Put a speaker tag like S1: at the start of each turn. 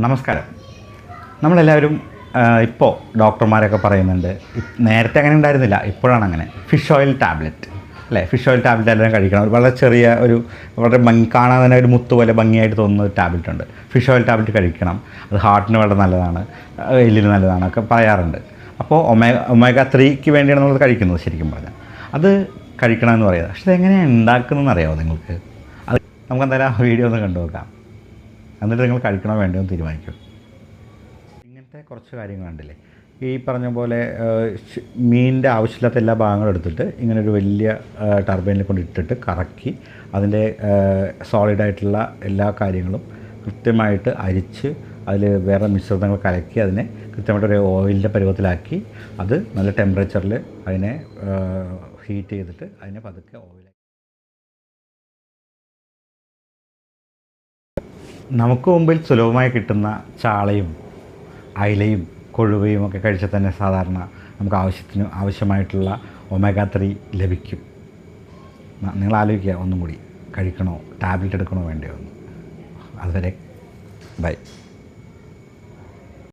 S1: നമസ്കാരം. നമ്മളെല്ലാവരും ഇപ്പോൾ ഡോക്ടർമാരൊക്കെ പറയുന്നുണ്ട്, നേരത്തെ അങ്ങനെ ഉണ്ടായിരുന്നില്ല, ഇപ്പോഴാണ് അങ്ങനെ, ഫിഷ് ഓയിൽ ടാബ്ലറ്റ് അല്ലേ? ഫിഷ് ഓയിൽ ടാബ്ലറ്റ് എല്ലാം കഴിക്കണം. വളരെ ചെറിയ വളരെ കാണാൻ തന്നെ ഒരു മുത്ത് പോലെ ഭംഗിയായിട്ട് തോന്നുന്ന ഒരു ടാബ്ലറ്റ് ഉണ്ട്. ഫിഷ് ഓയിൽ ടാബ്ലറ്റ് കഴിക്കണം, അത് ഹാർട്ടിന് വളരെ നല്ലതാണ്, എല്ലിന് നല്ലതാണ് ഒക്കെ പറയാറുണ്ട്. അപ്പോൾ ഒമേഗ 3 വേണ്ടിയാണ് നമ്മൾ കഴിക്കുന്നത്. ശരിക്കും പറഞ്ഞാൽ അത് കഴിക്കണമെന്ന് പറയുന്നത്. പക്ഷേ അതെങ്ങനെയാണ് ഉണ്ടാക്കുന്നതെന്ന് അറിയാമോ നിങ്ങൾക്ക്? അത് നമുക്ക് എന്തായാലും ആ വീഡിയോ ഒന്ന് കണ്ടു നോക്കാം. എന്നിട്ട് നിങ്ങൾ കഴിക്കണോ വേണ്ടോ എന്ന് തീരുമാനിക്കും. ഇങ്ങനത്തെ കുറച്ച് കാര്യങ്ങളുണ്ടല്ലേ, ഈ പറഞ്ഞ പോലെ മീനിൻ്റെ ആവശ്യമില്ലാത്ത എല്ലാ ഭാഗങ്ങളും എടുത്തിട്ട് ഇങ്ങനെ ഒരു വലിയ ടർബൈനിൽ കൊണ്ട് ഇട്ടിട്ട് കറക്കി അതിൻ്റെ സോളിഡായിട്ടുള്ള എല്ലാ കാര്യങ്ങളും കൃത്യമായിട്ട് അരിച്ച് അതിൽ വേറെ മിശ്രിതങ്ങൾ കലക്കി അതിനെ കൃത്യമായിട്ടൊരു ഓയിലിൻ്റെ പരുവത്തിലാക്കി അത് നല്ല ടെമ്പറേച്ചറിൽ അതിനെ ഹീറ്റ് ചെയ്തിട്ട് അതിനെ പതുക്കെ ഓയിലാക്കി നമുക്ക് മുമ്പിൽ സുലഭമായി കിട്ടുന്ന ചാളയും അയിലയും കൊഴുവയും ഒക്കെ കഴിച്ചാൽ തന്നെ സാധാരണ നമുക്ക് ആവശ്യമായിട്ടുള്ള ഒമേഗ 3 ലഭിക്കും. നിങ്ങൾ ആലോചിക്കുക ഒന്നും കൂടി, കഴിക്കണോ, ടാബ്ലറ്റ് എടുക്കണോ വേണ്ടയോ എന്ന്. അതുവരെ ബൈ.